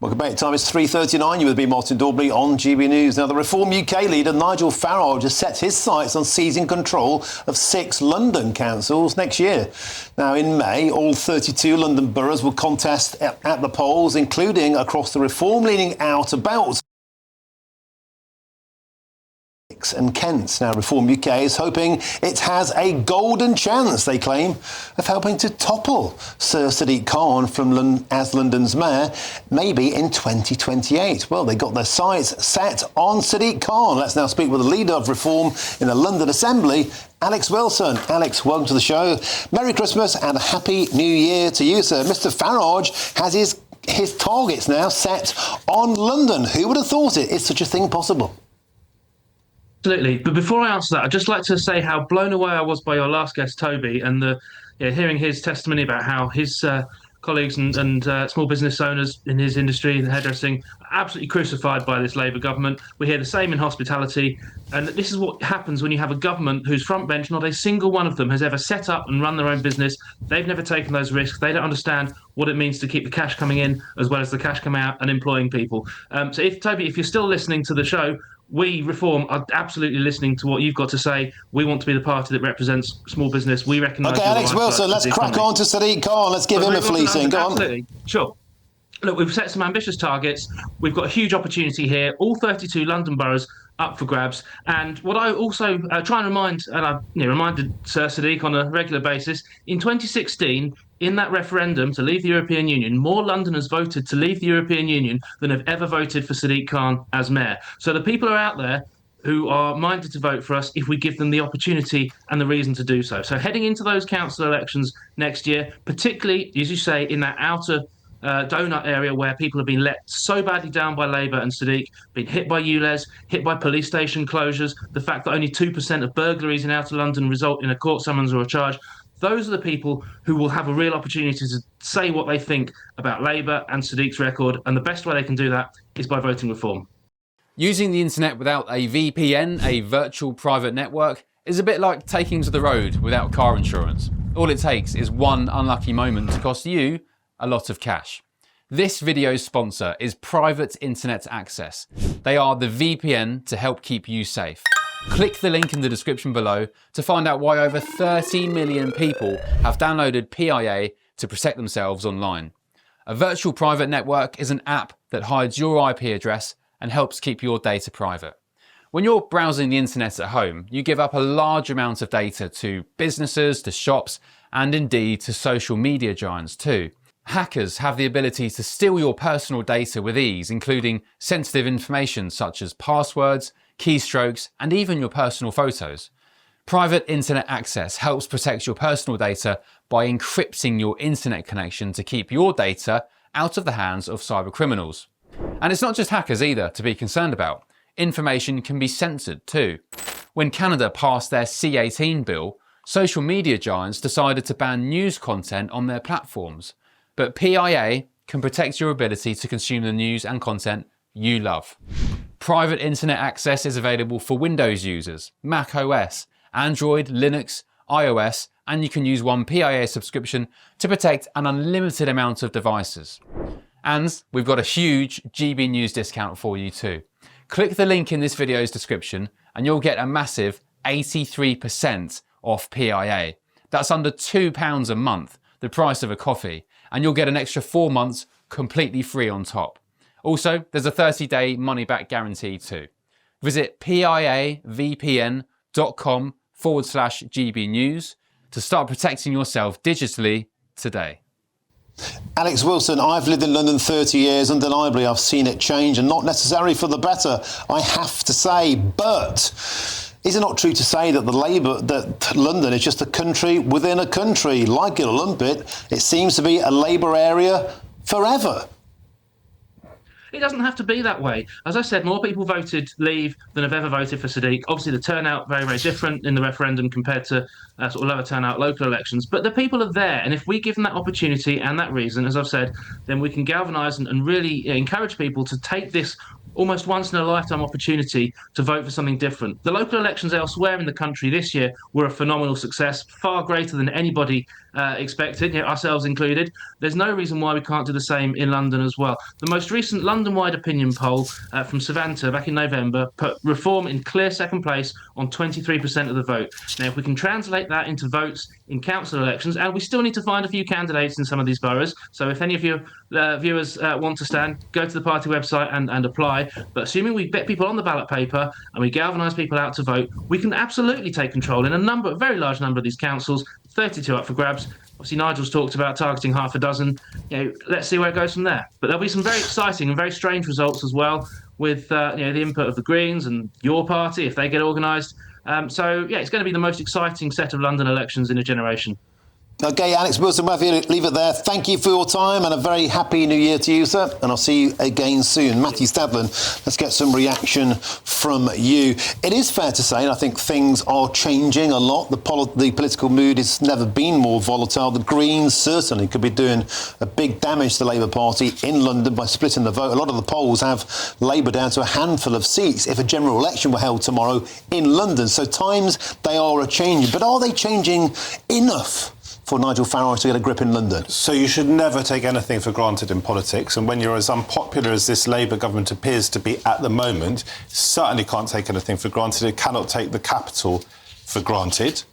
Welcome back. Time is 3:39. You with me, Martin Daubry, on GB News. Now, the Reform UK leader, Nigel Farage, has set his sights on seizing control of 6 London councils next year. Now, in May, all 32 London boroughs will contest at the polls, including across the Reform-leaning outer belt and Kent. Now, Reform UK is hoping it has a golden chance, they claim, of helping to topple Sir Sadiq Khan as London's mayor, maybe in 2028. Well, they got their sights set on Sadiq Khan. Let's now speak with the leader of Reform in the London Assembly, Alex Wilson. Alex, welcome to the show. Merry Christmas and a Happy New Year to you, sir. Mr. Farage has his targets now set on London. Who would have thought it? Is such a thing possible? Absolutely. But before I answer that, I'd just like to say how blown away I was by your last guest, Toby, and hearing his testimony about how his colleagues and small business owners in his industry, in hairdressing, are absolutely crucified by this Labour government. We hear the same in hospitality. And this is what happens when you have a government whose front bench, not a single one of them has ever set up and run their own business. They've never taken those risks. They don't understand what it means to keep the cash coming in as well as the cash coming out and employing people. So Toby, if you're still listening to the show, we, Reform, are absolutely listening to what you've got to say. We want to be the party that represents small business. We recognise... OK, Alex Wilson, let's crack on to Sadiq Khan. Let's give him a fleecing. Go on. Absolutely. Sure. Look, we've set some ambitious targets. We've got a huge opportunity here. All 32 London boroughs up for grabs. And what I also try and remind, and I've reminded Sir Sadiq on a regular basis, in 2016, in that referendum to leave the European Union, more Londoners voted to leave the European Union than have ever voted for Sadiq Khan as mayor. So the people are out there who are minded to vote for us if we give them the opportunity and the reason to do so. So heading into those council elections next year, particularly, as you say, in that outer donut area where people have been let so badly down by Labour and Sadiq, been hit by ULEZ, hit by police station closures, the fact that only 2% of burglaries in outer London result in a court summons or a charge. Those are the people who will have a real opportunity to say what they think about Labour and Sadiq's record, and the best way they can do that is by voting Reform. Using the internet without a VPN, a virtual private network, is a bit like taking to the road without car insurance. All it takes is one unlucky moment to cost you a lot of cash. This video's sponsor is Private Internet Access. They are the VPN to help keep you safe. Click the link in the description below to find out why over 30 million people have downloaded PIA to protect themselves online. A virtual private network is an app that hides your IP address and helps keep your data private. When you're browsing the internet at home, you give up a large amount of data to businesses, to shops, and indeed to social media giants too. Hackers have the ability to steal your personal data with ease, including sensitive information such as passwords, keystrokes, and even your personal photos. Private Internet Access helps protect your personal data by encrypting your internet connection to keep your data out of the hands of cyber criminals. And it's not just hackers either to be concerned about. Information can be censored too. When Canada passed their C18 bill, social media giants decided to ban news content on their platforms. But PIA can protect your ability to consume the news and content you love. Private Internet Access is available for Windows users, Mac OS, Android, Linux, iOS, and you can use one PIA subscription to protect an unlimited amount of devices. And we've got a huge GB News discount for you too. Click the link in this video's description and you'll get a massive 83% off PIA. That's under £2 a month, the price of a coffee, and you'll get an extra 4 months completely free on top. Also, there's a 30-day money-back guarantee too. Visit piavpn.com/GB News to start protecting yourself digitally today. Alex Wilson, I've lived in London 30 years. Undeniably, I've seen it change, and not necessarily for the better, I have to say. But is it not true to say that that London is just a country within a country? Like it or lump it, it seems to be a Labour area forever. It doesn't have to be that way. As I said, more people voted Leave than have ever voted for Sadiq. Obviously, the turnout very, very different in the referendum compared to sort of lower turnout local elections. But the people are there, and if we give them that opportunity and that reason, as I've said, then we can galvanise and really encourage people to take this almost once in a lifetime opportunity to vote for something different. The local elections elsewhere in the country this year were a phenomenal success, far greater than anybody expected, ourselves included. There's no reason why we can't do the same in London as well. The most recent London-wide opinion poll from Savanta back in November put Reform in clear second place on 23% of the vote. Now, if we can translate that into votes in council elections, and we still need to find a few candidates in some of these boroughs, so if any of your viewers want to stand, go to the party website and apply. But assuming we get people on the ballot paper and we galvanise people out to vote, we can absolutely take control in a very large number of these councils, 32 up for grabs. Obviously, Nigel's talked about targeting half a dozen. Let's see where it goes from there. But there'll be some very exciting and very strange results as well with the input of the Greens and your party if they get organised. It's going to be the most exciting set of London elections in a generation. OK, Alex Wilson, we'll leave it there. Thank you for your time and a very happy new year to you, sir. And I'll see you again soon. Matthew Stadlen, let's get some reaction from you. It is fair to say, and I think things are changing a lot. The political mood has never been more volatile. The Greens certainly could be doing a big damage to the Labour Party in London by splitting the vote. A lot of the polls have Labour down to a handful of seats if a general election were held tomorrow in London. So times, they are a-changing. But are they changing enough for Nigel Farage to get a grip in London? So you should never take anything for granted in politics, and when you're as unpopular as this Labour government appears to be at the moment, certainly can't take anything for granted. It cannot take the capital for granted.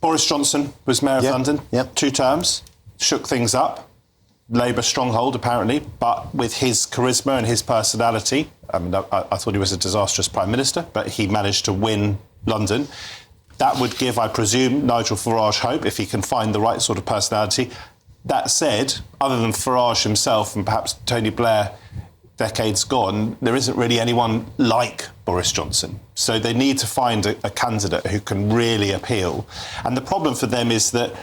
Boris Johnson was Mayor of London, 2 terms, shook things up. Labour stronghold, apparently, but with his charisma and his personality, I mean, I thought he was a disastrous Prime Minister, but he managed to win London. That would give, I presume, Nigel Farage hope if he can find the right sort of personality. That said, other than Farage himself and perhaps Tony Blair decades gone, there isn't really anyone like Boris Johnson. So they need to find a candidate who can really appeal. And the problem for them is that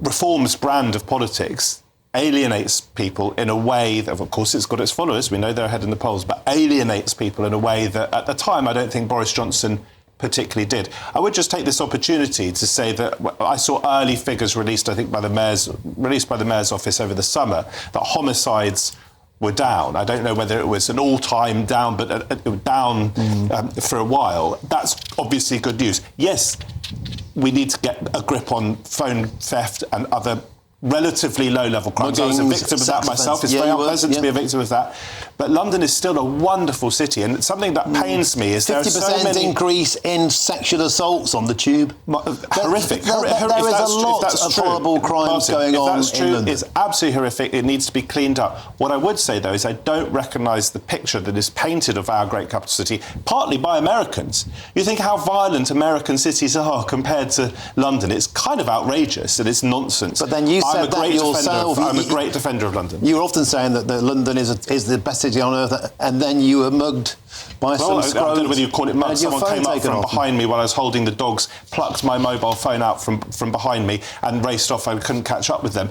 Reform's brand of politics alienates people in a way that, of course, it's got its followers. We know they're ahead in the polls, but alienates people in a way that, at the time, I don't think Boris Johnson particularly did. I would just take this opportunity to say that I saw early figures released, I think, by the mayor's office over the summer, that homicides were down. I don't know whether it was an all-time down, but it was down for a while. That's obviously good news. Yes, we need to get a grip on phone theft and other relatively low-level crimes. I was a victim of that myself. It's very unpleasant to be a victim of that. But London is still a wonderful city, and something that pains me is there are so many... 50% increase in sexual assaults on the tube. Horrific. There is a lot of horrible crimes going on in London. If that's true, it's absolutely horrific. It needs to be cleaned up. What I would say, though, is I don't recognise the picture that is painted of our great capital city, partly by Americans. You think how violent American cities are compared to London. It's kind of outrageous and it's nonsense. But then you said that yourself. I'm a great defender of London. You were often saying that London is the best city on earth, and then you were mugged by some scrote. I don't know whether you call it mug. Someone came up from behind me while I was holding the dogs, plucked my mobile phone out from behind me and raced off. I couldn't catch up with them.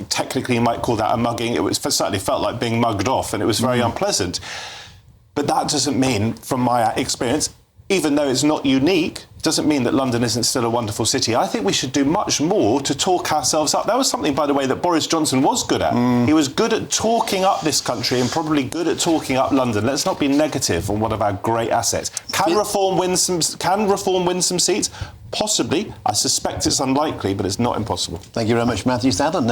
Technically, you might call that a mugging. It certainly felt like being mugged off, and it was very unpleasant. But that doesn't mean, from my experience, even though it's not unique, doesn't mean that London isn't still a wonderful city. I think we should do much more to talk ourselves up. That was something, by the way, that Boris Johnson was good at. He was good at talking up this country and probably good at talking up London. Let's not be negative on one of our great assets. Can Reform win some seats? Possibly. I suspect it's unlikely, but it's not impossible. Thank you very much, Matthew Stadlen.